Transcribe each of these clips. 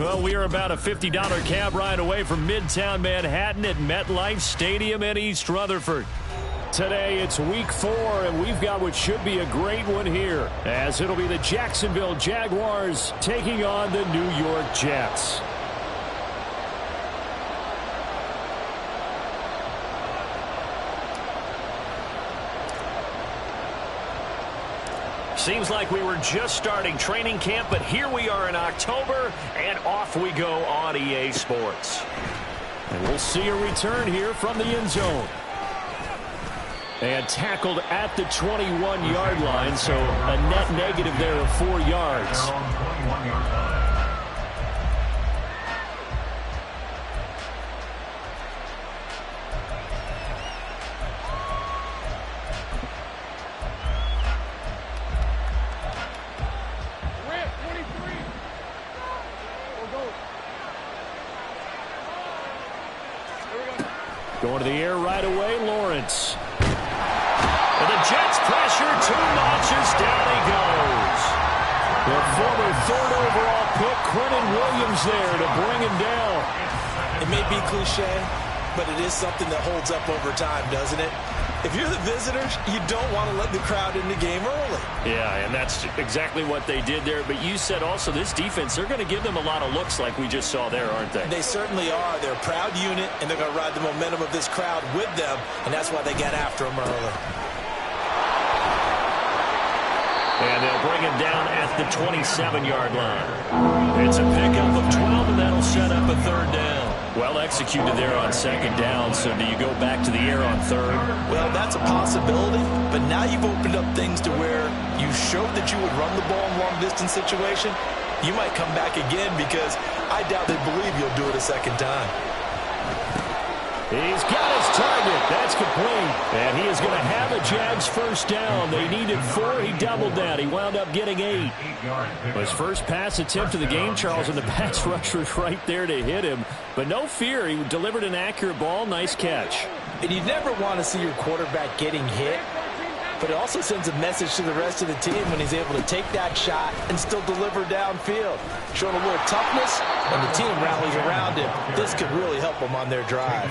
Well, we are about a $50 cab ride away from Midtown Manhattan at MetLife Stadium in East Rutherford. Today, it's week 4, and we've got what should be a great one here, as it'll be the Jacksonville Jaguars taking on the New York Jets. Seems like we were just starting training camp, but here we are in October, and off we go on EA Sports. And we'll see a return here from the end zone. And tackled at the 21-yard line, so a net negative there of 4 yards. Going to the air right away, Lawrence. And the Jets pressure, 2 notches, down he goes. The former 3rd overall pick, Quentin Williams there to bring him down. It may be cliche, but it is something that holds up over time, doesn't it? If you're the visitors, you don't want to let the crowd in the game early. Yeah, and that's exactly what they did there. But you said also this defense, they're going to give them a lot of looks like we just saw there, aren't they? They certainly are. They're a proud unit, and they're going to ride the momentum of this crowd with them, and that's why they get after them early. And they'll bring him down at the 27-yard line. It's a pickup of 12, and that'll set up a 3rd down. Well executed there on 2nd down, so do you go back to the air on 3rd? Well, that's a possibility, but now you've opened up things to where you showed that you would run the ball in long-distance situation. You might come back again because I doubt they believe you'll do it a 2nd time. He's got his target. That's complete. And he is going to have a Jags 1st down. They needed 4. He doubled that. He wound up getting 8. His first pass attempt of the game, Charles, and the pass rush was right there to hit him. But no fear. He delivered an accurate ball. Nice catch. And you never want to see your quarterback getting hit, but it also sends a message to the rest of the team when he's able to take that shot and still deliver downfield. Showing a little toughness, and the team rallies around him. This could really help them on their drive.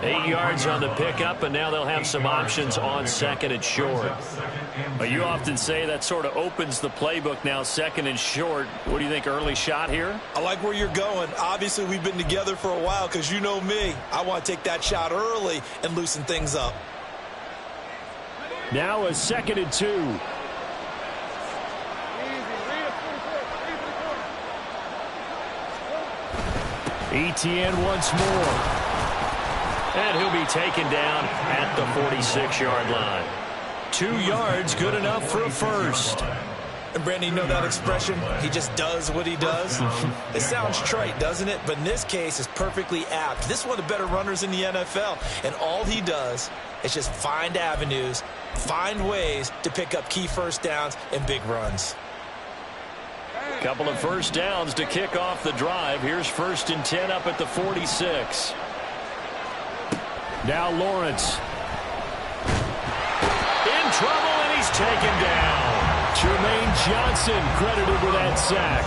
8 yards on the pickup, and now they'll have some options on 2nd and short. But you often say that sort of opens the playbook now, 2nd and short. What do you think, early shot here? I like where you're going. Obviously, we've been together for a while because you know me. I want to take that shot early and loosen things up. Now a 2nd and 2. ETN once more. And he'll be taken down at the 46-yard line. 2 yards, good enough for a 1st. And Brandon, you know that expression? He just does what he does. It sounds trite, doesn't it? But in this case, it's perfectly apt. This is one of the better runners in the NFL. And all he does is just find avenues, find ways to pick up key 1st downs and big runs. Couple of 1st downs to kick off the drive. Here's 1st and 10 up at the 46. Now Lawrence. In trouble, and he's taken down. Jermaine Johnson credited with that sack.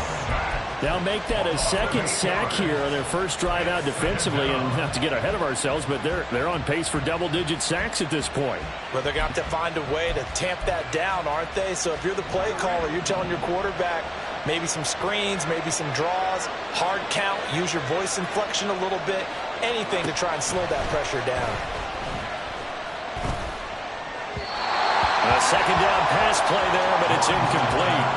They'll make that a 2nd sack here on their first drive out defensively, and not to get ahead of ourselves, but they're on pace for double-digit sacks at this point. Well, they're going to have to find a way to tamp that down, aren't they? So if you're the play caller, you're telling your quarterback maybe some screens, maybe some draws, hard count, use your voice inflection a little bit, anything to try and slow that pressure down. A 2nd down pass play there, but it's incomplete.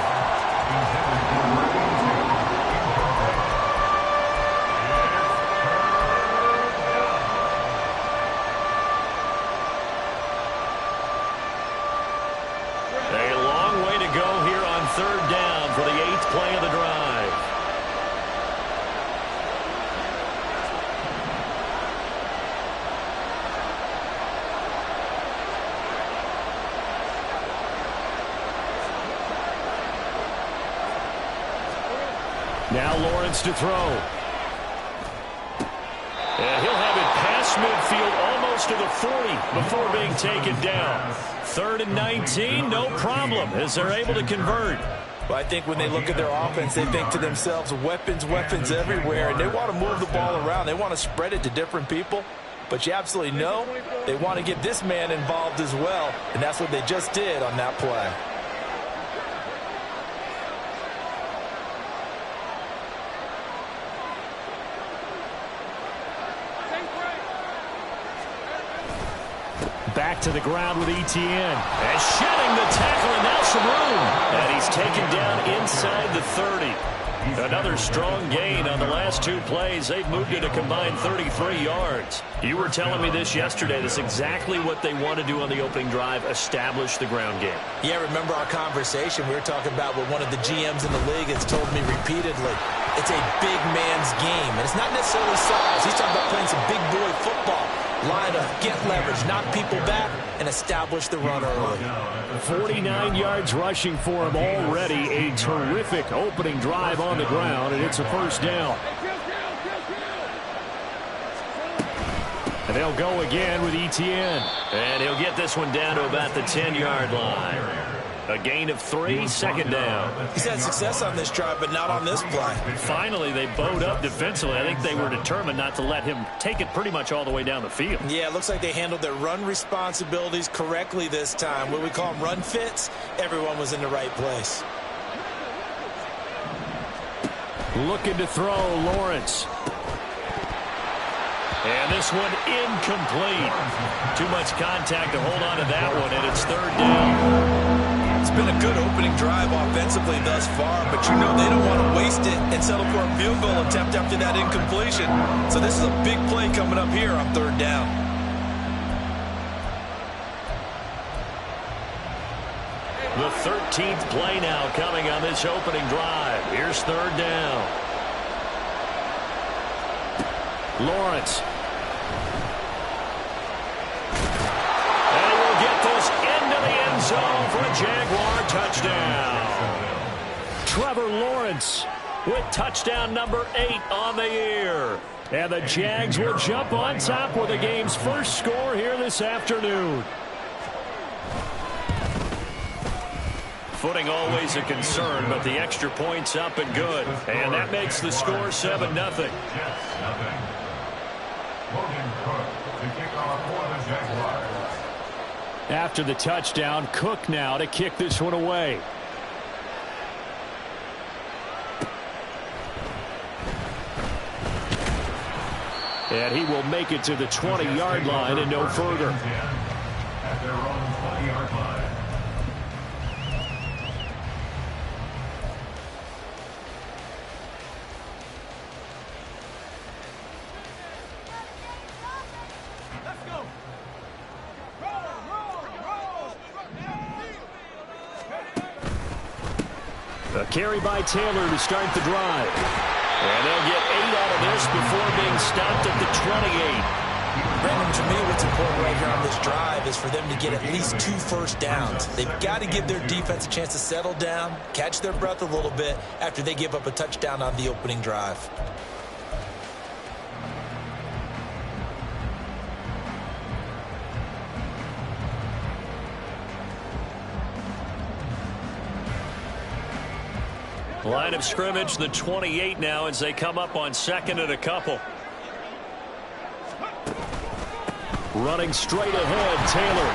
A long way to go here on 3rd down for the 8th play of the drive. Now Lawrence to throw. And he'll have it past midfield almost to the 40 before being taken down. 3rd and 19, no problem, as they're able to convert. Well, I think when they look at their offense, they think to themselves, weapons, weapons everywhere, and they want to move the ball around. They want to spread it to different people. But you absolutely know they want to get this man involved as well, and that's what they just did on that play. Back to the ground with Etienne. And shedding the tackle, and now some room. And he's taken down inside the 30. Another strong gain on the last two plays. They've moved it a combined 33 yards. You were telling me this yesterday. That's exactly what they want to do on the opening drive, establish the ground game. Yeah, remember our conversation? We were talking about what one of the GMs in the league has told me repeatedly. It's a big man's game, and it's not necessarily size. He's talking about playing some big boy football. Line up, get leverage, knock people back, and establish the run early. 49 yards rushing for him already. A terrific opening drive on the ground, and it's a first down. And they'll go again with Etienne. And he'll get this one down to about the 10-yard line. A gain of 3, second down. He's had success on this drive, but not on this play. Finally, they bowed up defensively. I think they were determined not to let him take it pretty much all the way down the field. Yeah, it looks like they handled their run responsibilities correctly this time. What we call them run fits, everyone was in the right place. Looking to throw, Lawrence. And this one incomplete. Too much contact to hold on to that one, and it's third down. It's been a good opening drive offensively thus far, but you know they don't want to waste it and settle for a field goal attempt after that incompletion. So this is a big play coming up here on third down. The 13th play now coming on this opening drive. Here's third down. Lawrence. And we'll get this into the end zone for a Jaguar touchdown. Trevor Lawrence with touchdown number 8 on the year. And the Jags will jump on top with the game's first score here this afternoon. Footing always a concern, but the extra point's up and good. And that makes the score 7-0. After the touchdown, Cook now to kick this one away. And he will make it to the 20-yard line and no further. At their own 20-yard line. A carry by Taylor to start the drive. And they'll get 8 out of this before being stopped at the 28. Brandon, to me, what's important right here on this drive is for them to get at least 2 first downs. They've got to give their defense a chance to settle down, catch their breath a little bit after they give up a touchdown on the opening drive. Line of scrimmage, the 28 now as they come up on second and a couple. Running straight ahead, Taylor.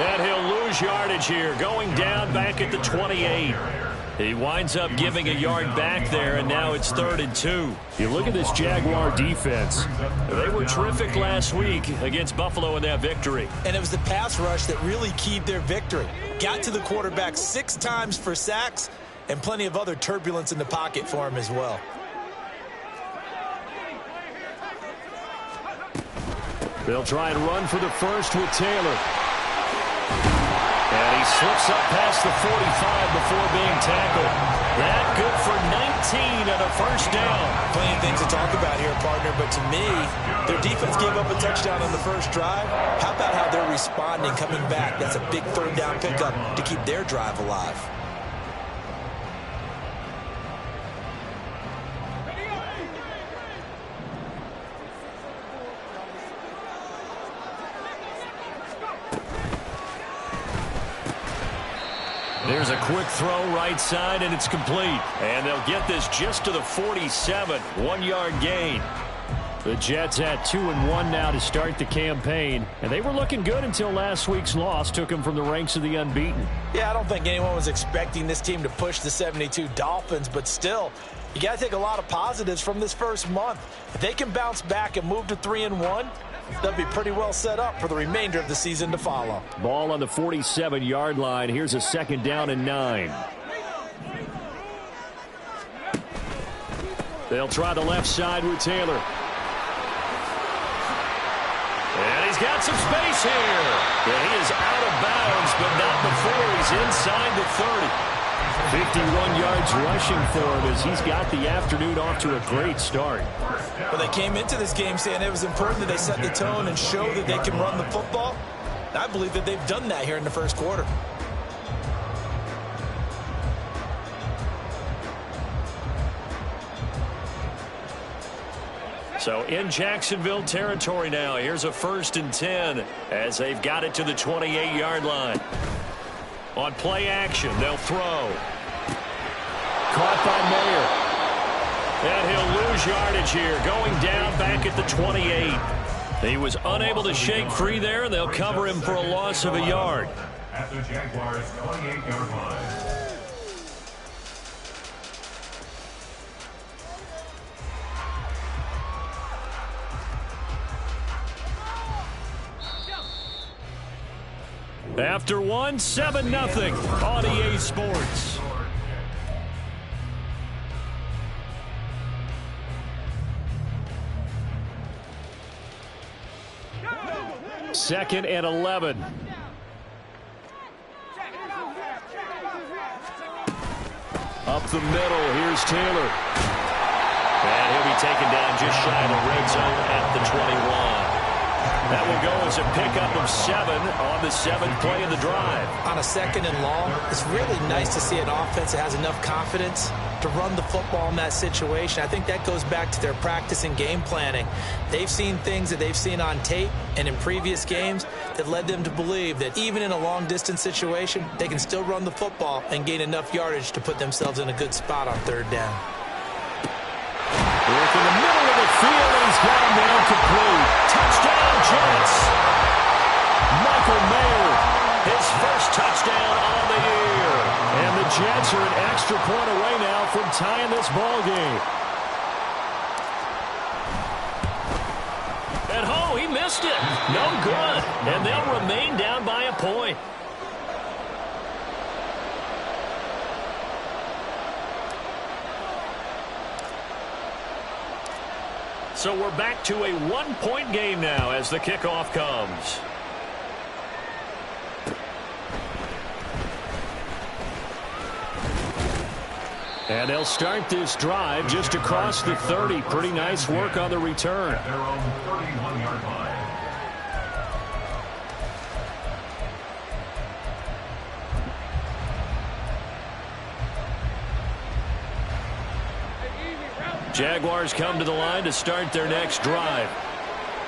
And he'll lose yardage here, going down back at the 28. He winds up giving a yard back there, and now it's 3rd and 2. You look at this Jaguar defense. They were terrific last week against Buffalo in that victory. And it was the pass rush that really keyed their victory. Got to the quarterback 6 times for sacks, and plenty of other turbulence in the pocket for him as well. They'll try and run for the first with Taylor. And he slips up past the 45 before being tackled. That good for 19 and a first down. Plenty of things to talk about here, partner, but to me, their defense gave up a touchdown on the first drive. How about how they're responding, coming back? That's a big 3rd down pickup to keep their drive alive. Here's a quick throw right side, and it's complete. And they'll get this just to the 47, 1-yard gain. The Jets at 2-1 now to start the campaign. And they were looking good until last week's loss took them from the ranks of the unbeaten. Yeah, I don't think anyone was expecting this team to push the 72 Dolphins, but still, you got to take a lot of positives from this first month. If they can bounce back and move to 3-1, they'll be pretty well set up for the remainder of the season to follow. Ball on the 47-yard line. Here's a 2nd down and 9. They'll try the left side with Taylor. And he's got some space here. And he is out of bounds, but not before he's inside the 30. 51 yards rushing for him as he's got the afternoon off to a great start. Well, they came into this game saying it was important that they set the tone and show that they can run the football. I believe that they've done that here in the first quarter. So in Jacksonville territory now. Here's a 1st and 10 as they've got it to the 28-yard line. On play action, they'll throw. Caught by Mayer. And he'll lose yardage here, going down back at the 28. He was unable to shake free there, and they'll cover him for a loss of a yard. At the Jaguars' 28-yard line. After 1, 7-0 on EA Sports. Second and 11. Up the middle, here's Taylor. And he'll be taken down just shy of the red zone at the 21. That will go as a pickup of 7 on the 7th play of the drive. On a 2nd and long, it's really nice to see an offense that has enough confidence to run the football in that situation. I think that goes back to their practice and game planning. They've seen things that they've seen on tape and in previous games that led them to believe that even in a long-distance situation, they can still run the football and gain enough yardage to put themselves in a good spot on 3rd down. Work in the middle of the field, and he's got him down complete. Touchdown, Jets. Michael Mayer, his first touchdown on the year. And the Jets are an extra point away now from tying this ball game. And oh, he missed it. No good. And they'll remain down by a point. So we're back to a 1-point game now as the kickoff comes. And they'll start this drive just across the 30. Pretty nice work on the return. At their own 31-yard line. Jaguars come to the line to start their next drive.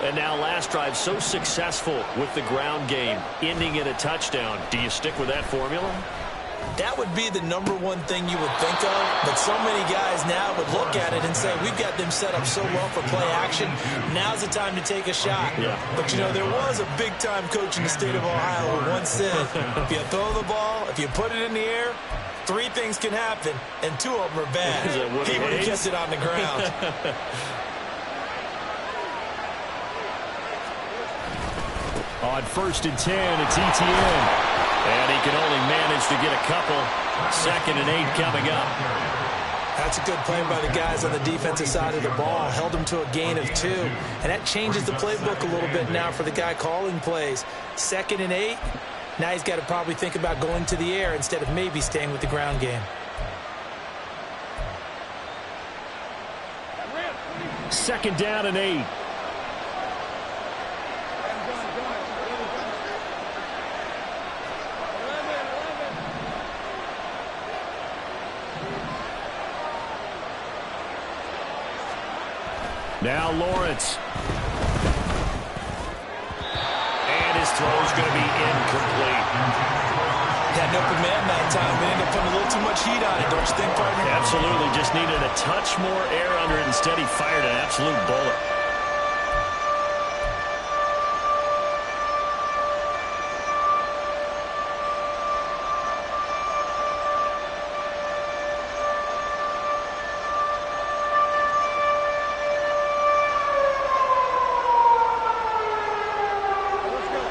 And now last drive so successful with the ground game, ending in a touchdown. Do you stick with that formula? That would be the #1 thing you would think of, but so many guys now would look at it and say, we've got them set up so well for play action. Now's the time to take a shot. Yeah. But, you know, there was a big-time coach in the state of Ohio who once said, if you throw the ball, if you put it in the air, 3 things can happen, and 2 of them are bad. He would have kept it on the ground. On 1st and 10, it's ETN. And he can only manage to get a couple. 2nd and 8 coming up. That's a good play by the guys on the defensive side of the ball. Held them to a gain of 2. And that changes the playbook a little bit now for the guy calling plays. 2nd and 8. Now he's got to probably think about going to the air instead of maybe staying with the ground game. Second down and 8. Now Lawrence. And his throw is going to be incomplete. had an open man that time. They ended up putting a little too much heat on it, don't you think, partner? Absolutely. Just needed a touch more air under it. Instead, he fired an absolute bullet.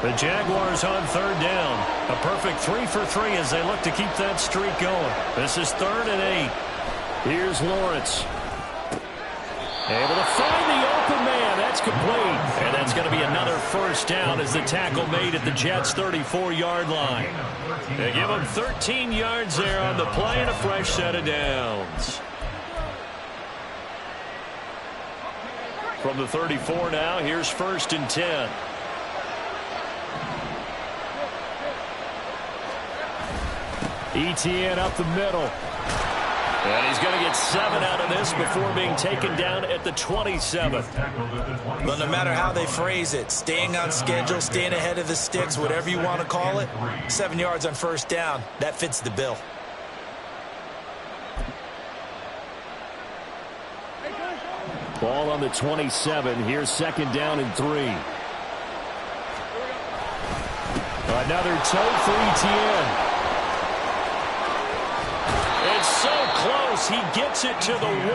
The Jaguars on third down. A perfect 3 for 3 as they look to keep that streak going. This is 3rd and 8. Here's Lawrence. Able to find the open man. That's complete. And that's going to be another first down as the tackle made at the Jets' 34-yard line. They give him 13 yards there on the play and a fresh set of downs. From the 34 now, here's 1st and 10. Etienne up the middle. And he's going to get 7 out of this before being taken down at the 27th. Well, no matter how they phrase it, staying on schedule, staying ahead of the sticks, whatever you want to call it, 7 yards on first down, that fits the bill. Ball on the 27. Here's 2nd down and 3. Another toe for Etienne. It's so close. He gets it to the 1.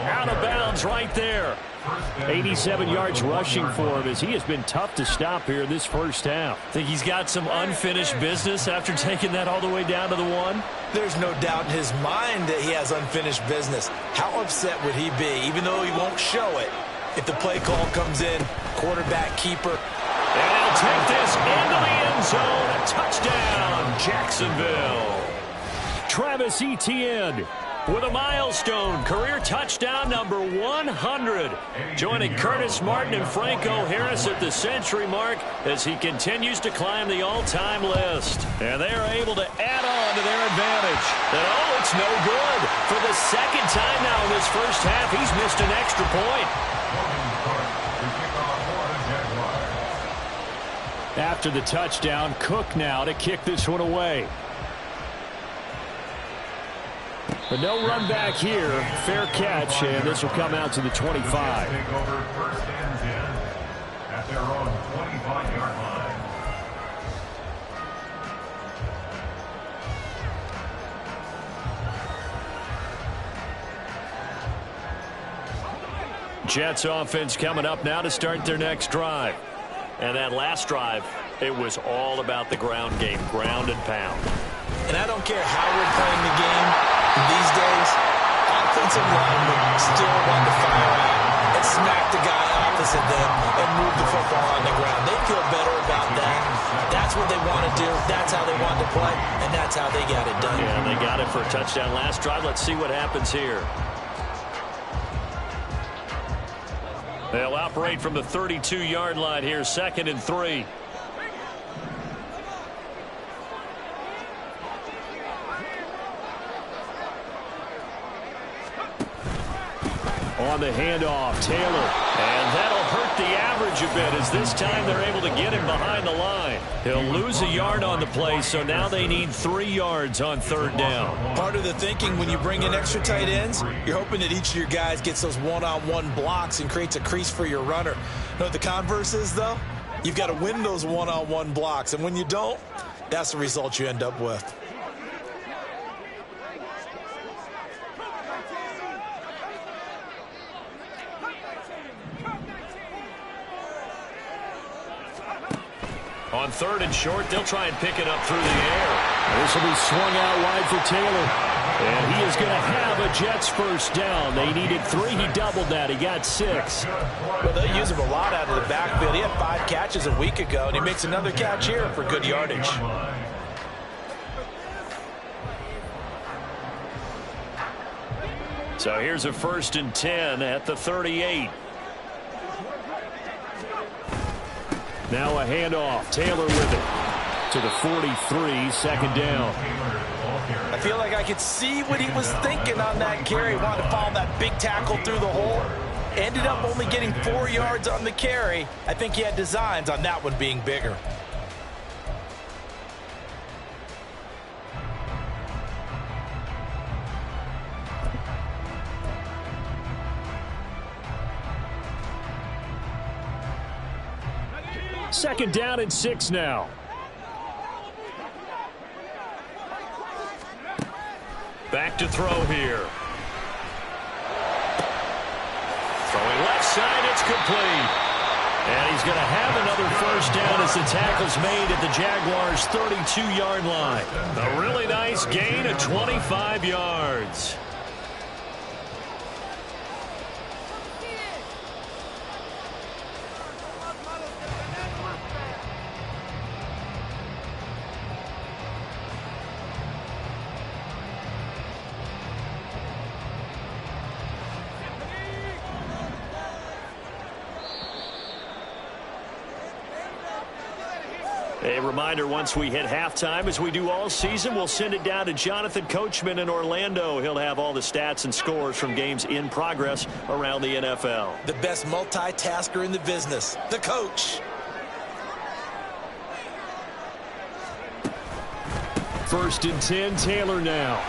Out of bounds right there. 87 yards rushing for him as he has been tough to stop here this first half. Think he's got some unfinished business after taking that all the way down to the 1? There's no doubt in his mind that he has unfinished business. How upset would he be, even though he won't show it, if the play call comes in, quarterback, keeper. And he'll take this into the end zone. A touchdown, Jacksonville. Travis Etienne with a milestone career touchdown number 100, joining Curtis Martin and Franco Harris at the century mark as he continues to climb the all-time list. And they are able to add on to their advantage. And oh, it's no good. For the 2nd time now in this first half, he's missed an extra point. After the touchdown, Cook now to kick this one away. But no run back here. Fair catch, and this will come out to the 25. Take over 1st and 10 at their own 25-yard line. Jets offense coming up now to start their next drive. And that last drive, it was all about the ground game, ground and pound. And I don't care how we're playing the game these days, offensive linemen still want to fire out and smack the guy opposite them and move the football on the ground. They feel better about that. That's what they want to do. That's how they want to play, and that's how they got it done. Yeah, they got it for a touchdown last drive. Let's see what happens here. They'll operate from the 32-yard line here, 2nd and 3. On the handoff, Taylor. And that'll hurt the average a bit as this time they're able to get him behind the line. He'll lose a yard on the play, so now they need 3 yards on 3rd down. Part of the thinking when you bring in extra tight ends, you're hoping that each of your guys gets those one-on-one blocks and creates a crease for your runner. You know what the converse is, though? You've got to win those one-on-one blocks, and when you don't, that's the result you end up with. On 3rd and short, they'll try and pick it up through the air. This will be swung out wide for Taylor. And he is going to have a Jets first down. They needed 3. He doubled that. He got 6. Well, they'll use him a lot out of the backfield. He had 5 catches a week ago, and he makes another catch here for good yardage. So here's a 1st and 10 at the 38. Now a handoff. Taylor with it to the 43, 2nd down. I feel like I could see what he was thinking on that carry. Wanted to follow that big tackle through the hole. Ended up only getting 4 yards on the carry. I think he had designs on that one being bigger. Second down and 6 now. Back to throw here. Throwing left side, it's complete. And he's going to have another first down as the tackle's made at the Jaguars' 32-yard line. A really nice gain of 25 yards. A reminder, once we hit halftime, as we do all season, we'll send it down to Jonathan Coachman in Orlando. He'll have all the stats and scores from games in progress around the NFL. The best multitasker in the business, the coach. First and 10, Taylor now.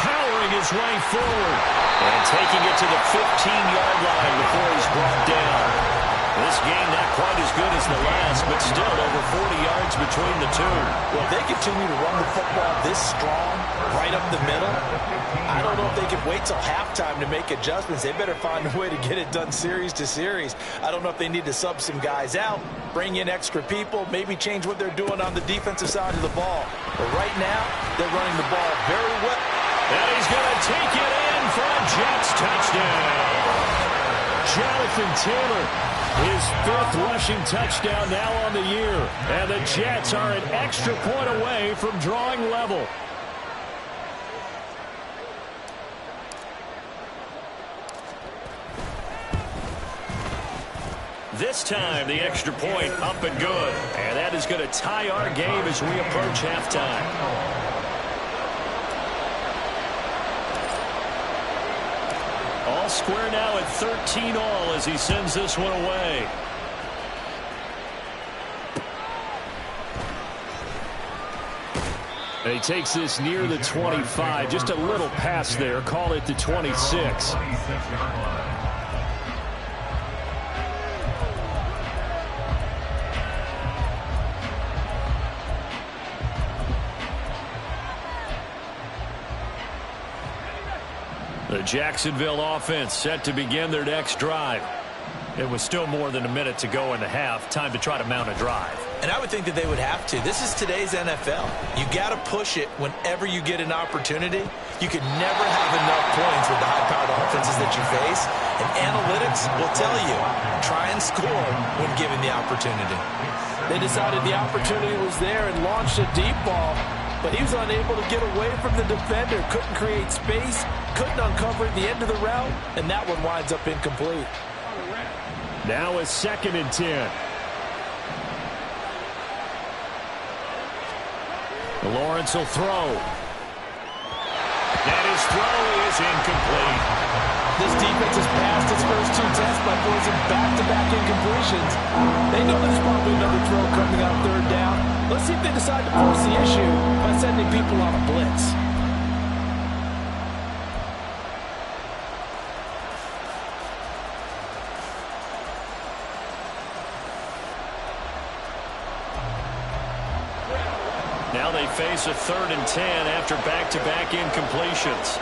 Powering his way forward. And taking it to the 15-yard line before he's brought down. This game not quite as good as the last, but still over 40 yards between the two. Well, if they continue to run the football this strong, right up the middle, I don't know if they can wait till halftime to make adjustments. They better find a way to get it done series to series. I don't know if they need to sub some guys out, bring in extra people, maybe change what they're doing on the defensive side of the ball. But right now, they're running the ball very well. And he's going to take it in for a Jets touchdown. Jonathan Taylor, his 5th rushing touchdown now on the year. And the Jets are an extra point away from drawing level. This time, the extra point up and good. And that is going to tie our game as we approach halftime. All square now at 13 all as he sends this one away. And he takes this near the 25. Just a little pass there. Call it the 26. The Jacksonville offense set to begin their next drive. It was still more than a minute to go in the half. Time to try to mount a drive. And I would think that they would have to. This is today's NFL. You got to push it whenever you get an opportunity. You can never have enough points with the high-powered offenses that you face. And analytics will tell you, try and score when given the opportunity. They decided the opportunity was there and launched a deep ball. But he was unable to get away from the defender. Couldn't create space. Couldn't uncover the end of the route. And that one winds up incomplete. Now a 2nd and 10. Lawrence will throw. And his throw is incomplete. This defense has passed its first 2 tests by forcing back-to-back incompletions. They know there's probably another throw coming on 3rd down. Let's see if they decide to force the issue by sending people on a blitz. Now they face a 3rd and 10 after back-to-back incompletions.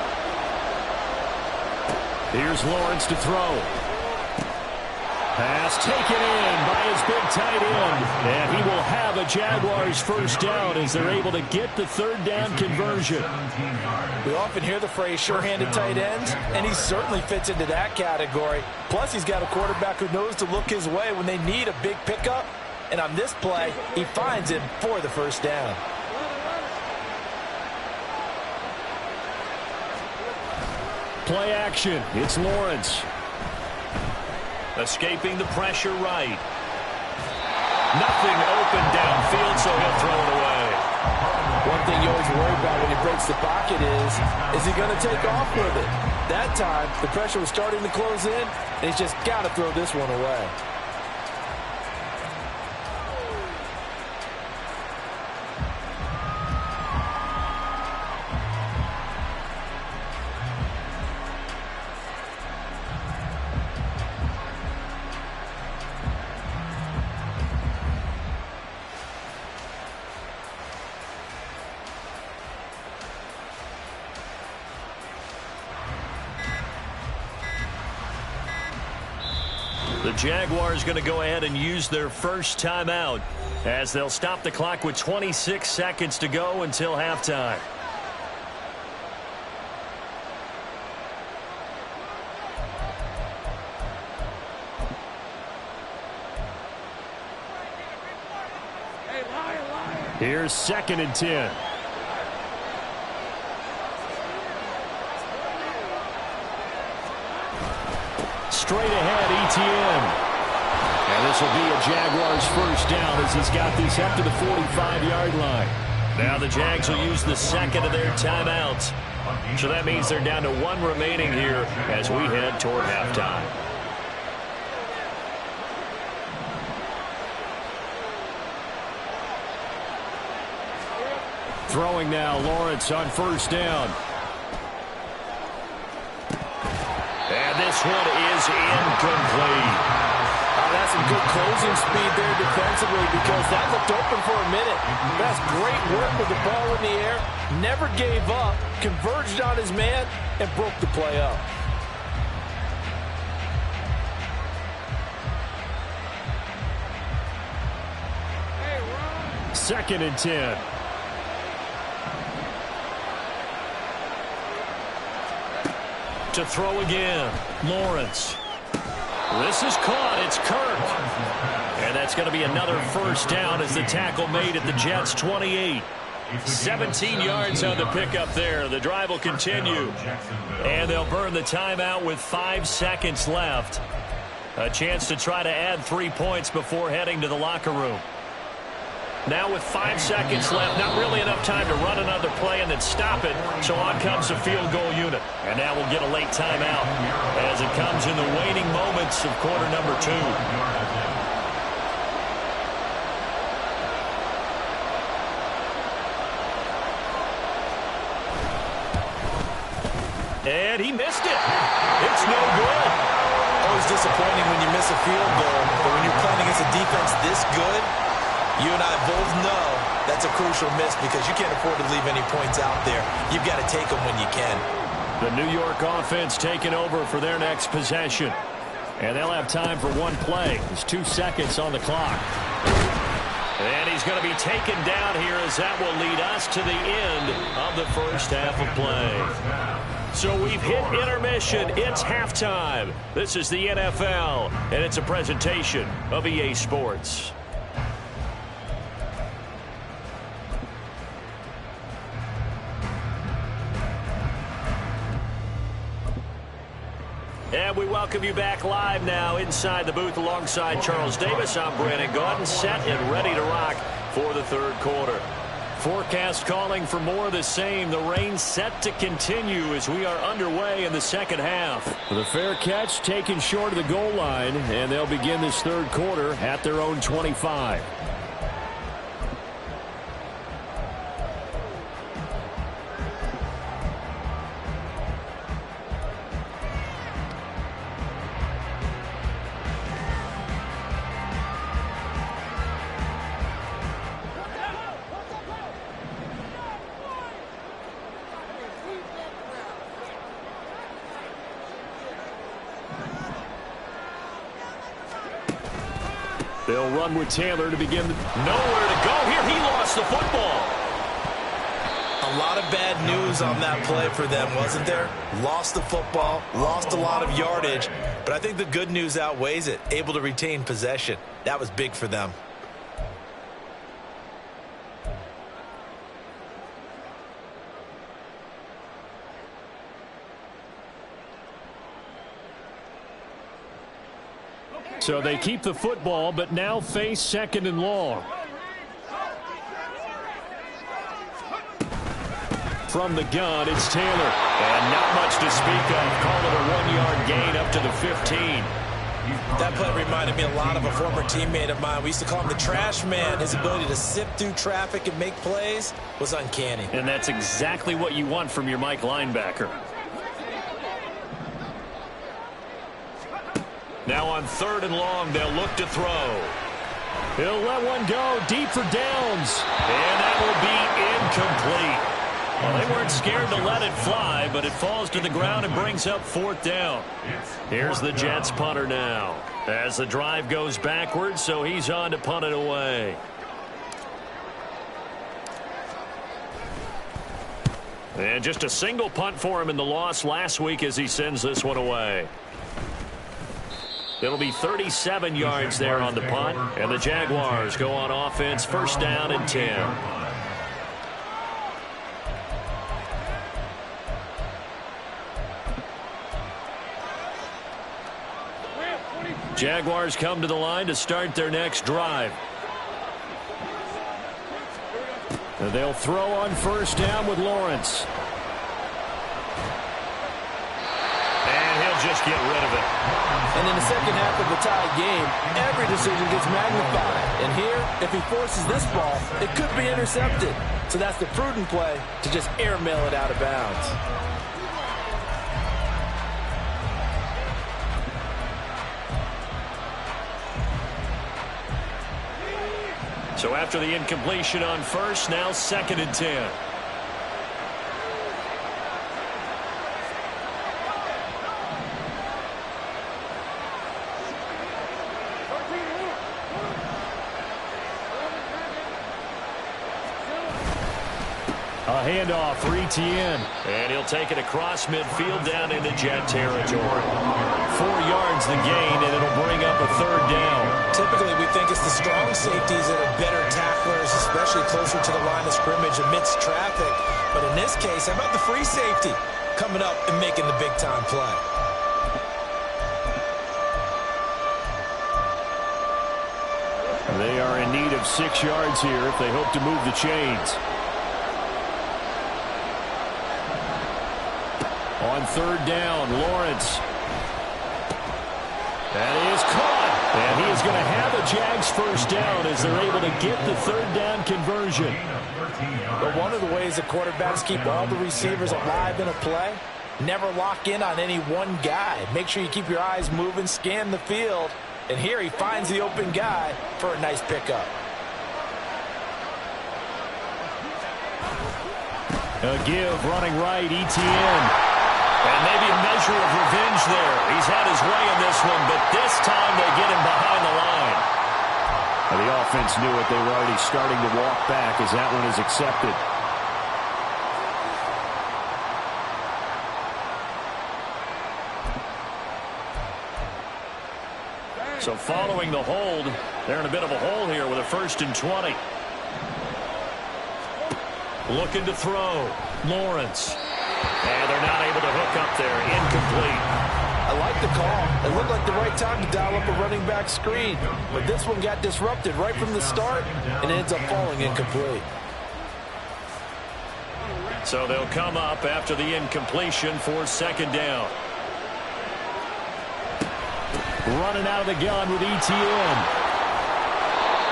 Here's Lawrence to throw. Pass taken in by his big tight end. And he will have a Jaguars first down as they're able to get the 3rd down conversion. We often hear the phrase sure-handed tight ends, and he certainly fits into that category. Plus, he's got a quarterback who knows to look his way when they need a big pickup. And on this play, he finds him for the first down. Play action. It's Lawrence. Escaping the pressure right. Nothing open downfield, so he'll throw it away. One thing you always worry about when he breaks the pocket is he going to take off with it? That time, the pressure was starting to close in, and he's just got to throw this one away. The Jaguars going to go ahead and use their first timeout as they'll stop the clock with 26 seconds to go until halftime. Here's 2nd and 10. Straight ahead, ETN. And this will be a Jaguars first down as he's got this up to the 45-yard line. Now the Jags will use the second of their timeouts. So that means they're down to 1 remaining here as we head toward halftime. Throwing now, Lawrence on first down. And this one is incomplete. Oh, that's some good closing speed there defensively because that looked open for a minute. That's great work with the ball in the air. Never gave up, converged on his man, and broke the play up. Second and 10. To throw again, Lawrence. This is caught. It's Kirk. And that's going to be another first down as the tackle made at the Jets' 28. 17 yards on the pickup there. The drive will continue. And they'll burn the timeout with 5 seconds left. A chance to try to add 3 points before heading to the locker room. Now with 5 seconds left, not really enough time to run another play and then stop it. So on comes the field goal unit. And now we'll get a late timeout as it comes in the waning moments of quarter number 2. And he missed it. It's no good. Always disappointing when you miss a field goal, but when you're playing against a defense this good, you and I both know that's a crucial miss because you can't afford to leave any points out there. You've got to take them when you can. The New York offense taking over for their next possession. And they'll have time for one play. There's 2 seconds on the clock. And he's going to be taken down here as that will lead us to the end of the first half of play. So we've hit intermission. It's halftime. This is the NFL, and it's a presentation of EA Sports. And we welcome you back live now inside the booth alongside Charles Davis. I'm Brandon Gaudin, set and ready to rock for the third quarter. Forecast calling for more of the same. The rain set to continue as we are underway in the second half. The fair catch taken short of the goal line, and they'll begin this third quarter at their own 25. They'll run with Taylor to begin. Nowhere to go here. He lost the football. A lot of bad news on that play for them, wasn't there? Lost the football, lost a lot of yardage, but I think the good news outweighs it. Able to retain possession. That was big for them. So they keep the football, but now face second and long. From the gun, it's Taylor. And not much to speak of. Call it a 1-yard gain up to the 15. That play reminded me a lot of a former teammate of mine. We used to call him the trash man. His ability to sift through traffic and make plays was uncanny. And that's exactly what you want from your Mike linebacker. Now on third and long, they'll look to throw. He'll let one go deep for downs. And that will be incomplete. Well, they weren't scared to let it fly, but it falls to the ground and brings up 4th down. Here's the Jets punter now. As the drive goes backwards, so he's on to punt it away. And just a single punt for him in the loss last week as he sends this one away. It'll be 37 yards there on the punt, and the Jaguars go on offense, 1st down and 10. Jaguars come to the line to start their next drive. And they'll throw on 1st down with Lawrence. And he'll just get rid of it. And in the second half of the tied game, every decision gets magnified. And here, if he forces this ball, it could be intercepted. So that's the prudent play to just airmail it out of bounds. So after the incompletion on 1st, now 2nd and 10. A handoff for Etienne. And he'll take it across midfield down into Jet territory. 4 yards the gain, and it'll bring up a 3rd down. Typically, we think it's the strong safeties that are better tacklers, especially closer to the line of scrimmage amidst traffic. But in this case, how about the free safety coming up and making the big-time play? They are in need of 6 yards here if they hope to move the chains. On 3rd down, Lawrence. That is caught. And he is going to have a Jags 1st down as they're able to get the 3rd down conversion. But one of the ways the quarterbacks keep all the receivers alive in a play, never lock in on any one guy. Make sure you keep your eyes moving, scan the field. And here he finds the open guy for a nice pickup. A give running right, Etienne. And maybe a measure of revenge there. He's had his way in this one, but this time they get him behind the line. And the offense knew it. They were already starting to walk back as that one is accepted. So following the hold, they're in a bit of a hole here with a 1st and 20. Looking to throw. Lawrence. And they're not able to hook up there. Incomplete. I like the call. It looked like the right time to dial up a running back screen. But this one got disrupted right from the start and ends up falling incomplete. So they'll come up after the incompletion for 2nd down. Running out of the gun with Etienne.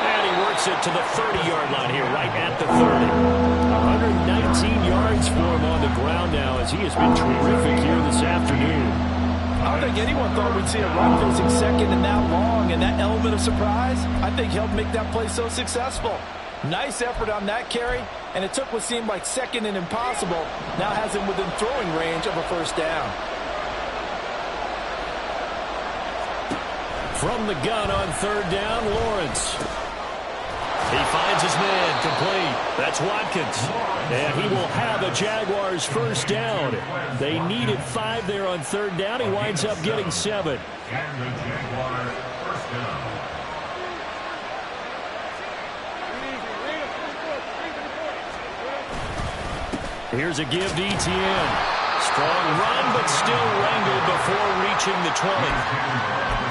And he works it to the 30-yard line here, right at the 30. 119 yards for him on the ground now as he has been terrific here this afternoon. I don't think anyone thought we'd see a run facing 2nd and that long, and that element of surprise, I think, helped make that play so successful. Nice effort on that carry, and it took what seemed like 2nd and impossible, now has him within throwing range of a 1st down. From the gun on 3rd down, Lawrence. He finds his man, complete. That's Watkins. And he will have a Jaguars 1st down. They needed 5 there on 3rd down. He winds up getting 7. And the Jaguars 1st down. Here's a give to Etienne. Strong run, but still wrangled before reaching the 20.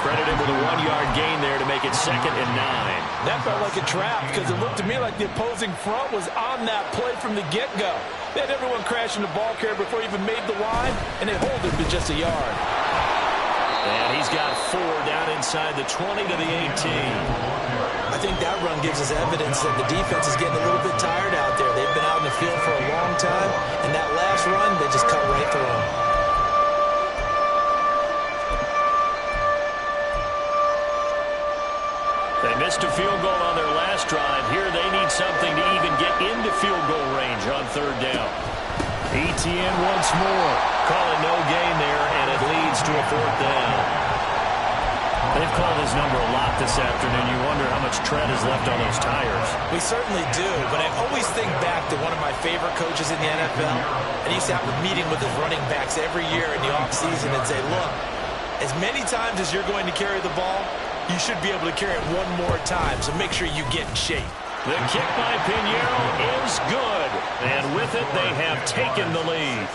Credited with a 1-yard gain there to make it 2nd and 9. That felt like a trap because it looked to me like the opposing front was on that play from the get-go. They had everyone crashing the ball carrier before he even made the line, and they hold him to just a yard. And he's got 4 down inside the 20 to the 18. I think that run gives us evidence that the defense is getting a little bit tired out there. They've been out in the field for a long time, and that last run, they just cut right through them. They missed a field goal on their last drive. Here they need something to even get into field goal range on 3rd down. ETN once more. Call it no gain there, and it leads to a 4th down. They've called his number a lot this afternoon. You wonder how much tread is left on those tires. We certainly do, but I always think back to one of my favorite coaches in the NFL, and he used to have a meeting with his running backs every year in the offseason and say, look, as many times as you're going to carry the ball, you should be able to carry it one more time, so make sure you get in shape. The kick by Pinheiro is good. And with it, they have taken the lead.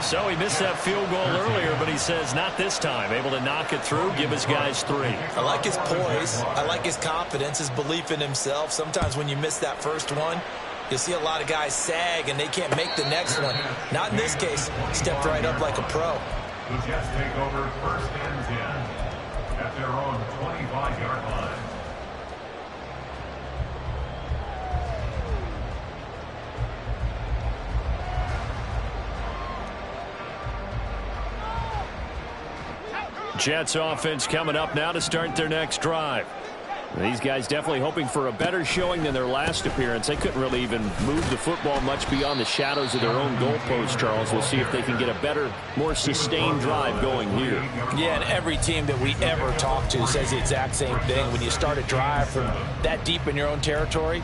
So he missed that field goal earlier, but he says not this time. Able to knock it through, give his guys 3. I like his poise. I like his confidence, his belief in himself. Sometimes when you miss that first one, you'll see a lot of guys sag and they can't make the next one. Not in this case. Stepped right up like a pro. The Jets take over 1st and 10 at their own 25-yard line. Jets offense coming up now to start their next drive. These guys definitely hoping for a better showing than their last appearance. They couldn't really even move the football much beyond the shadows of their own goalpost, Charles. We'll see if they can get a better, more sustained drive going here. Yeah, and every team that we ever talk to says the exact same thing. When you start a drive from that deep in your own territory,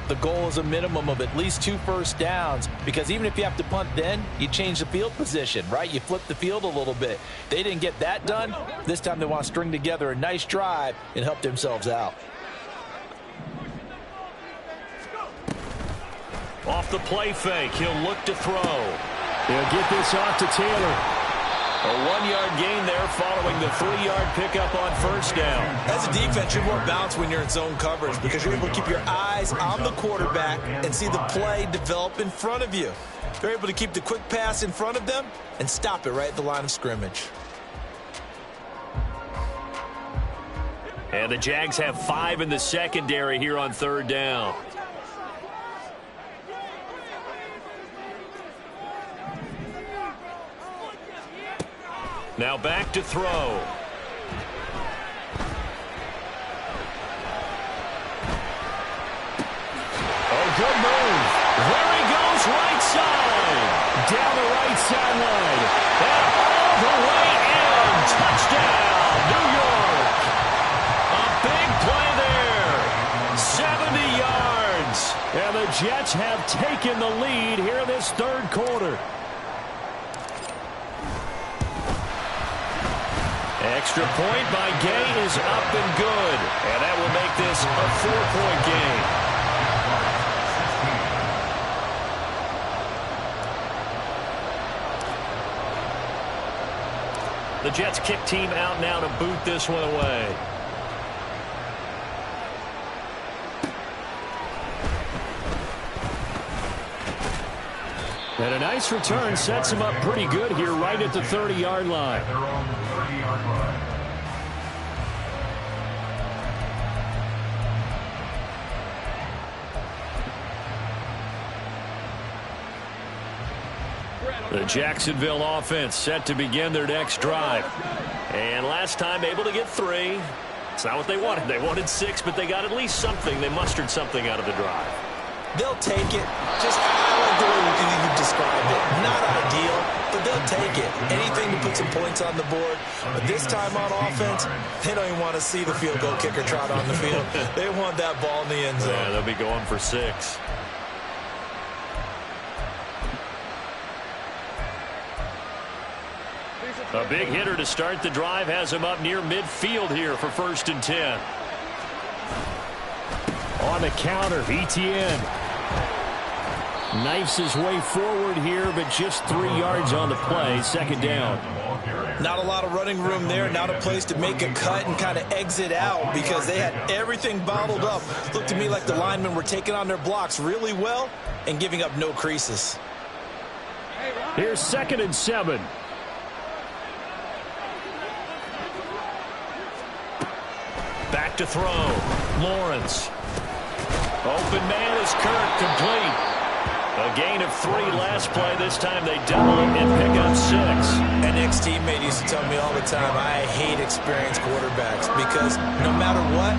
the goal is a minimum of at least 2 first downs, because even if you have to punt then, you change the field position, right? You flip the field a little bit. They didn't get that done. This time they want to string together a nice drive and help themselves out. Off the play fake, he'll look to throw. He'll get this off to Taylor. A 1-yard gain there following the 3-yard pickup on 1st down. As a defense, you're more balanced when you're in zone coverage because you're able to keep your eyes on the quarterback and see the play develop in front of you. You're able to keep the quick pass in front of them and stop it right at the line of scrimmage. And the Jags have 5 in the secondary here on 3rd down. Now back to throw. Oh, good move. There he goes, right side. Down the right sideline. And all the way in. Touchdown, New York. A big play there. 70 yards. And the Jets have taken the lead here in this 3rd quarter. Extra point by Gay is up and good. And that will make this a 4-point game. The Jets kick team out now to boot this one away. And a nice return sets him up pretty good here right at the 30-yard line. Their own 30-yard line. The Jacksonville offense set to begin their next drive. And last time able to get 3. It's not what they wanted. They wanted 6, but they got at least something. They mustered something out of the drive. They'll take it. Just, I like the way you described it. Not ideal, but they'll take it. Anything to put some points on the board. But this time on offense, they don't even want to see the field goal kicker trot on the field. They want that ball in the end zone. Yeah, they'll be going for 6. A big hitter to start the drive has him up near midfield here for 1st and 10. On the counter, ETN knifes his way forward here, but just 3 yards on the play. 2nd down. Not a lot of running room there. Not a place to make a cut and kind of exit out because they had everything bottled up. Looked to me like the linemen were taking on their blocks really well and giving up no creases. Here's 2nd and 7. Back to throw. Lawrence. Open man is Kirk, complete. A gain of 3 last play. This time they double it and pick up 6. An ex-teammate used to tell me all the time, I hate experienced quarterbacks because no matter what,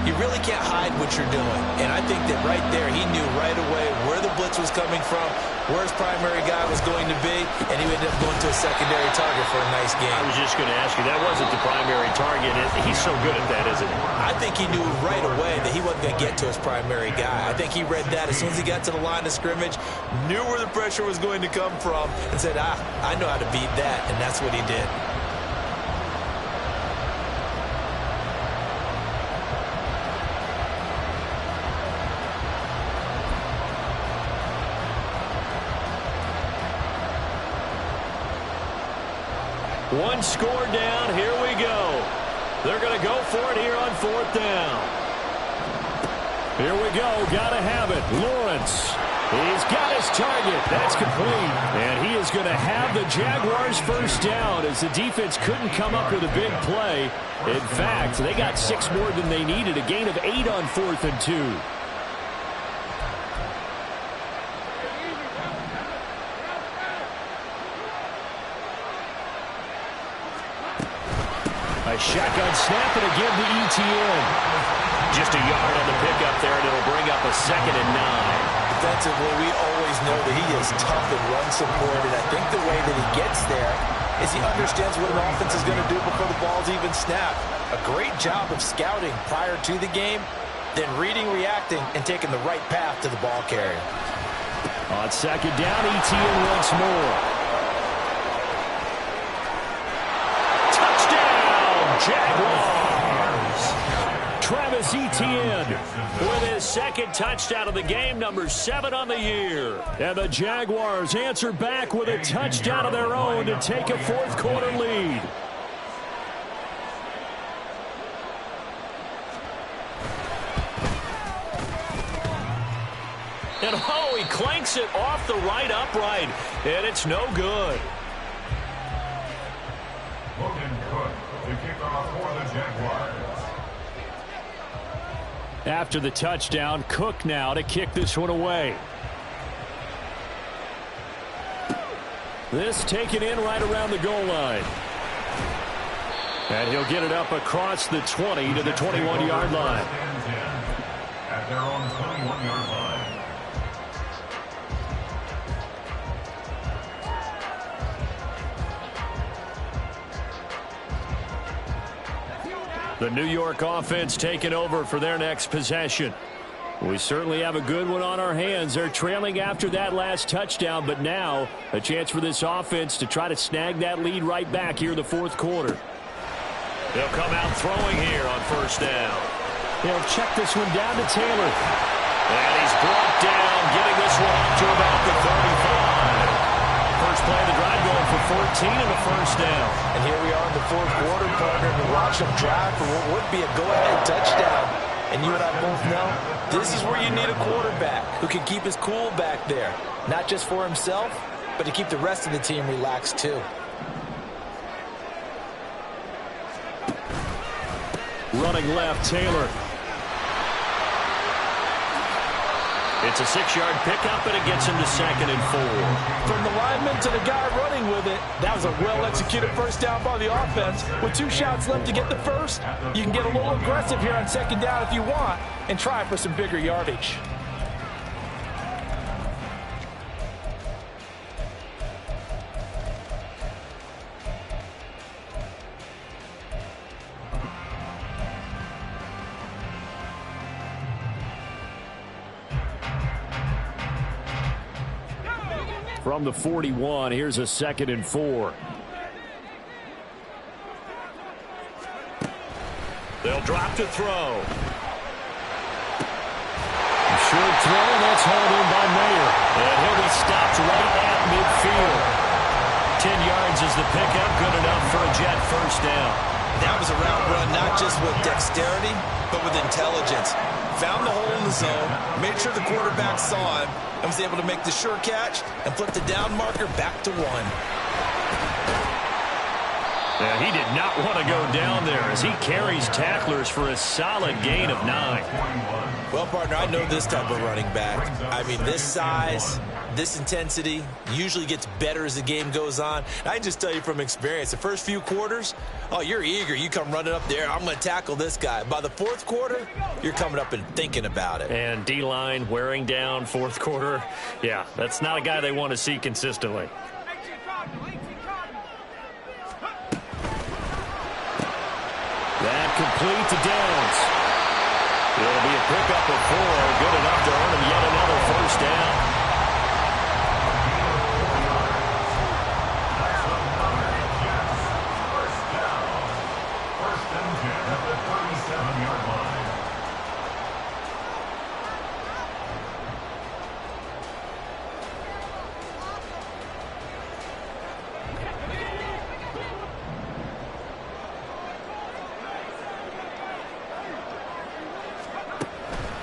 You really can't hide what you're doing. And I think that right there, he knew right away where the blitz was coming from, where his primary guy was going to be, and he ended up going to a secondary target for a nice game. I was just going to ask you, that wasn't the primary target. He's so good at that, isn't he? I think he knew right away that he wasn't going to get to his primary guy. I think he read that as soon as he got to the line of scrimmage, knew where the pressure was going to come from, and said, I know how to beat that, and that's what he did. One score down. Here we go. They're going to go for it here on 4th down. Here we go. Got to have it. Lawrence. He's got his target. That's complete. And he is going to have the Jaguars first down as the defense couldn't come up with a big play. In fact, they got 6 more than they needed. A gain of 8 on 4th and 2. A shotgun snap and again to ETN. Just a yard on the pickup there, and it'll bring up a 2nd and 9. Defensively, we always know that he is tough and run supported. I think the way that he gets there is he understands what an offense is going to do before the ball's even snapped. A great job of scouting prior to the game, then reading, reacting, and taking the right path to the ball carrier. On 2nd down, ETN once more. Jaguars. Travis Etienne with his 2nd touchdown of the game, number 7 on the year. And the Jaguars answer back with a touchdown of their own to take a 4th quarter lead. And oh, he clanks it off the right upright, and it's no good. After the touchdown, Cook now to kick this one away. This taken in right around the goal line. And he'll get it up across the 20 to the 21-yard line. At their own 21-yard line. The New York offense taking over for their next possession. We certainly have a good one on our hands. They're trailing after that last touchdown, but now a chance for this offense to try to snag that lead right back here in the 4th quarter. They'll come out throwing here on 1st down. They'll check this one down to Taylor. And he's brought down, getting this one up to about the 35. First play of the drive going for 14 and a 1st down. And here we are in the 4th quarter, partner, and watch them drive for what would be a go-ahead touchdown. And you and I both know this is where you need a quarterback who can keep his cool back there. Not just for himself, but to keep the rest of the team relaxed too. Running left, Taylor. It's a 6-yard pickup, and it gets him to 2nd and 4. From the lineman to the guy running with it, that was a well-executed first down by the offense. With 2 shots left to get the first, you can get a little aggressive here on 2nd down if you want and try for some bigger yardage. From the 41, here's a 2nd and 4. They'll drop to throw. Short throw, and that's hauled in by Mayer. And he'll be stopped right at midfield. 10 yards is the pickup, good enough for a Jet first down. That was a route run not just with dexterity, but with intelligence. Found the hole in the zone, made sure the quarterback saw him, and was able to make the sure catch and flip the down marker back to 1. Yeah, he did not want to go down there as he carries tacklers for a solid gain of 9. Well, partner, I know this type of running back. I mean, this size, this intensity usually gets better as the game goes on. And I can just tell you from experience, the first few quarters, oh, you're eager. You come running up there, I'm going to tackle this guy. By the fourth quarter, you're coming up and thinking about it. And D-line wearing down fourth quarter. Yeah, that's not a guy they want to see consistently. That complete to Downs. It'll be a pickup of 4, good enough to earn him yet another first down.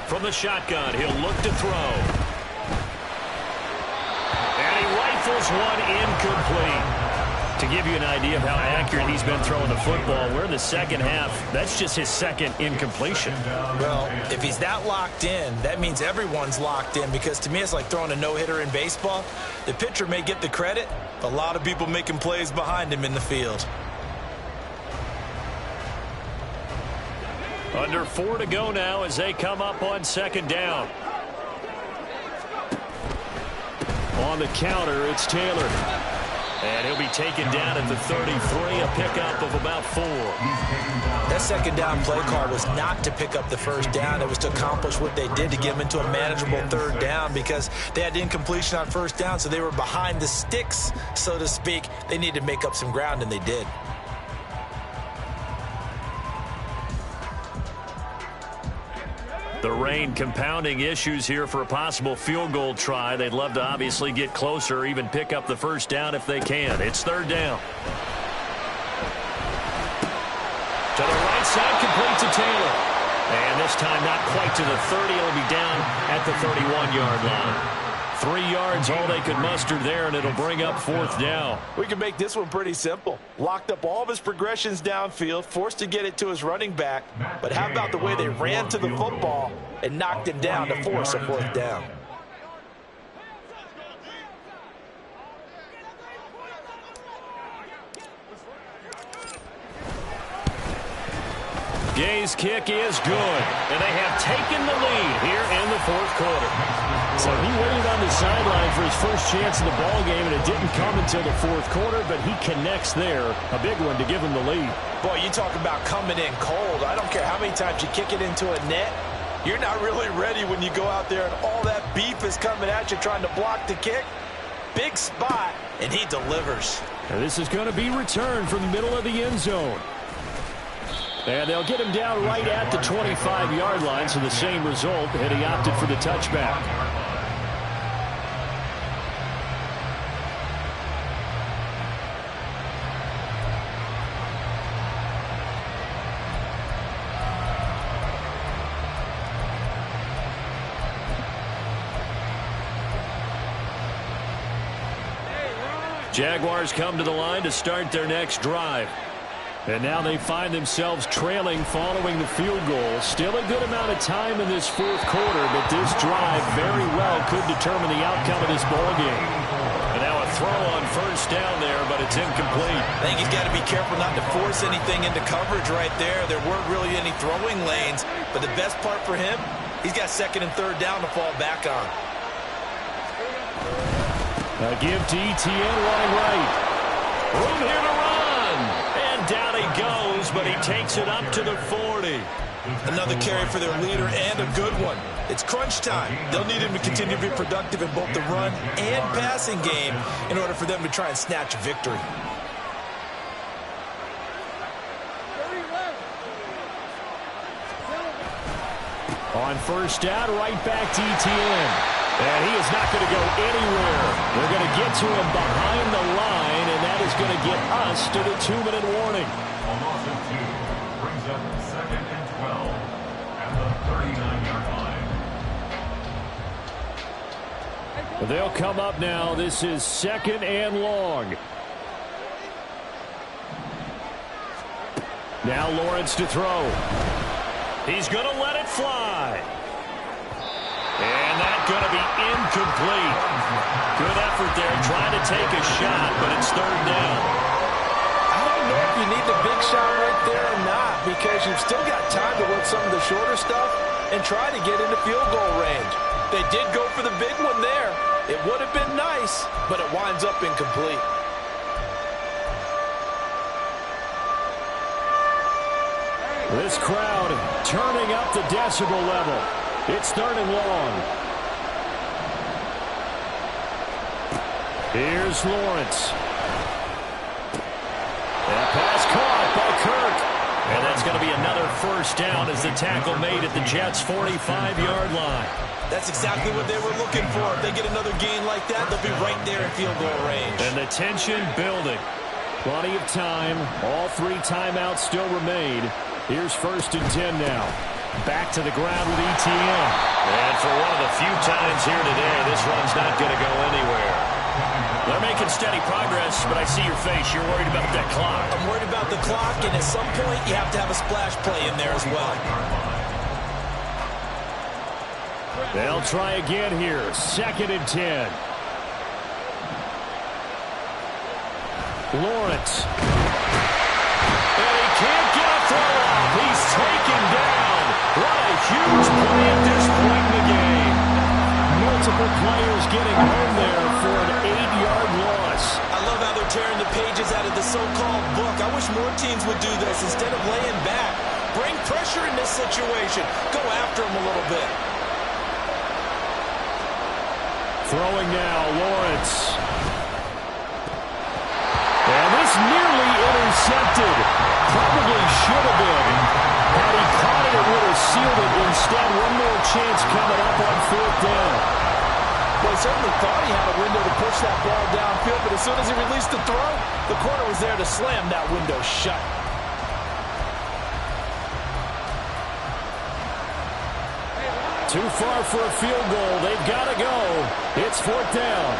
From the shotgun, he'll look to throw. And he rifles one incomplete. To give you an idea of how accurate he's been throwing the football, we're in the second half. That's just his second incompletion. Well, if he's that locked in, that means everyone's locked in, because to me it's like throwing a no-hitter in baseball. The pitcher may get the credit, but a lot of people making plays behind him in the field. Under 4 to go now as they come up on second down. On the counter, it's Taylor. And he'll be taken down at the 33, a pickup of about 4. That second down play call was not to pick up the first down. It was to accomplish what they did, to get them into a manageable third down, because they had incompletion on first down, so they were behind the sticks, so to speak. They needed to make up some ground, and they did. The rain compounding issues here for a possible field goal try. They'd love to obviously get closer, even pick up the first down if they can. It's third down. To the right side, complete to Taylor. And this time not quite to the 30. It'll be down at the 31-yard line. 3 yards, all they could muster there, and it'll bring up fourth down. We can make this one pretty simple. Locked up all of his progressions downfield, forced to get it to his running back. But how about the way they ran to the football and knocked him down to force a fourth down? Gay's kick is good, and they have taken the lead here in the fourth quarter. So he waited on the sideline for his first chance in the ball game, and it didn't come until the fourth quarter, but he connects there, a big one to give him the lead. Boy, you talk about coming in cold. I don't care how many times you kick it into a net. You're not really ready when you go out there and all that beef is coming at you trying to block the kick. Big spot, and he delivers. And this is going to be returned from the middle of the end zone. And they'll get him down right at the 25-yard line, so the same result, and he opted for the touchback. Jaguars come to the line to start their next drive. And now they find themselves trailing following the field goal. Still a good amount of time in this fourth quarter, but this drive very well could determine the outcome of this ball game. And now a throw on first down there, but it's incomplete. I think he's got to be careful not to force anything into coverage right there. There weren't really any throwing lanes, but the best part for him, he's got second and third down to fall back on. A give to ETN running right. Room here to run. And down he goes, but he takes it up to the 40. Another carry for their leader, and a good one. It's crunch time. They'll need him to continue to be productive in both the run and passing game in order for them to try and snatch a victory. On first down, right back to ETN. And he is not going to go anywhere. They're going to get to him behind the line, and that is going to get us to the 2-minute warning. A loss of 2 brings up second and 12 at the 39-yard line. They'll come up now. This is second and long. Now Lawrence to throw. He's going to let it fly. And that going to be incomplete. Good effort there, trying to take a shot, but it's third down. I don't know if you need the big shot right there or not, because you've still got time to work some of the shorter stuff and try to get into field goal range. They did go for the big one there. It would have been nice, but it winds up incomplete. This crowd turning up the decibel level. It's third and long. Here's Lawrence. That pass caught by Kirk. And that's going to be another first down as the tackle made at the Jets' 45-yard line. That's exactly what they were looking for. If they get another gain like that, they'll be right there in field goal range. And the tension building. Plenty of time. All three timeouts still remain. Here's first and 10 now. Back to the ground with ETN. And for one of the few times here today, this run's not going to go anywhere. They're making steady progress, but I see your face. You're worried about that clock. I'm worried about the clock, and at some point, you have to have a splash play in there as well. They'll try again here. Second and 10. Lawrence. And he can't get a throw off. He's taken down. What a huge play at this point in the game. Multiple players getting home there for an 8-yard loss. I love how they're tearing the pages out of the so-called book. I wish more teams would do this instead of laying back. Bring pressure in this situation. Go after him a little bit. Throwing now, Lawrence. And this nearly intercepted. Probably should have been. Had he caught it, it would have sealed it. Instead, one more chance coming up on fourth down. Well, he certainly thought he had a window to push that ball downfield, but as soon as he released the throw, the corner was there to slam that window shut. Too far for a field goal. They've got to go. It's fourth down.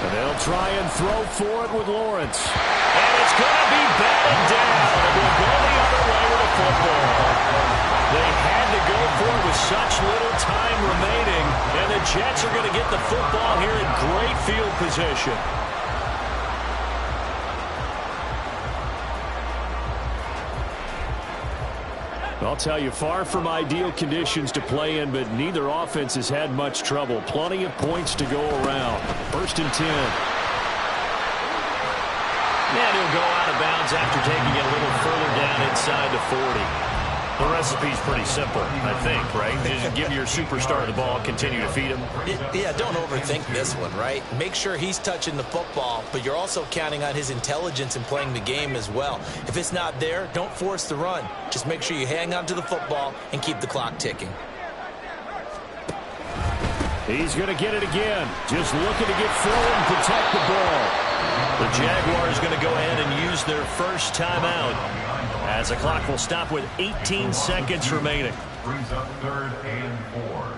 And they'll try and throw for it with Lawrence. And it's going to be batted down. It will go the other way with a football. They had to go for it with such little time remaining. And the Jets are going to get the football here in great field position. I'll tell you, far from ideal conditions to play in, but neither offense has had much trouble. Plenty of points to go around. First and 10. And he'll go out of bounds after taking it a little further down inside the 40. The recipe's pretty simple, I think, right? Just give your superstar the ball, continue to feed him. Yeah, don't overthink this one, right? Make sure he's touching the football, but you're also counting on his intelligence in playing the game as well. If it's not there, don't force the run. Just make sure you hang on to the football and keep the clock ticking. He's going to get it again. Just looking to get forward and protect the ball. The Jaguars going to go ahead and use their first timeout, as the clock will stop with 18 seconds remaining. Brings up third and 4.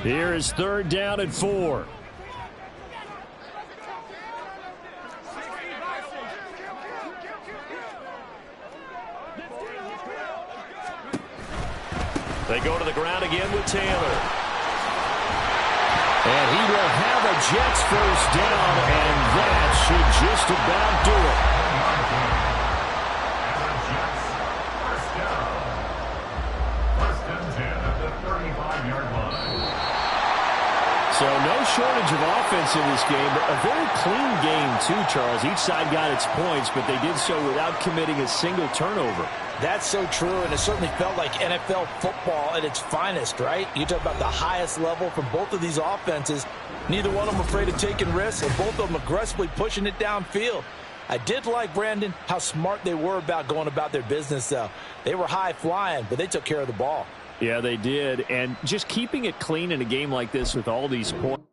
Here is third down and 4. They go to the ground again with Taylor. And he will have a Jets first down, and that should just about do it. First down. First and 10 at the 35-yard line. So no shortage of offense in this game, but a very clean game too, Charles. Each side got its points, but they did so without committing a single turnover. That's so true, and it certainly felt like NFL football at its finest, right? You talk about the highest level from both of these offenses. Neither one of them afraid of taking risks, and both of them aggressively pushing it downfield. I did like, Brandon, how smart they were about going about their business, though. They were high-flying, but they took care of the ball. Yeah, they did, and just keeping it clean in a game like this with all these points.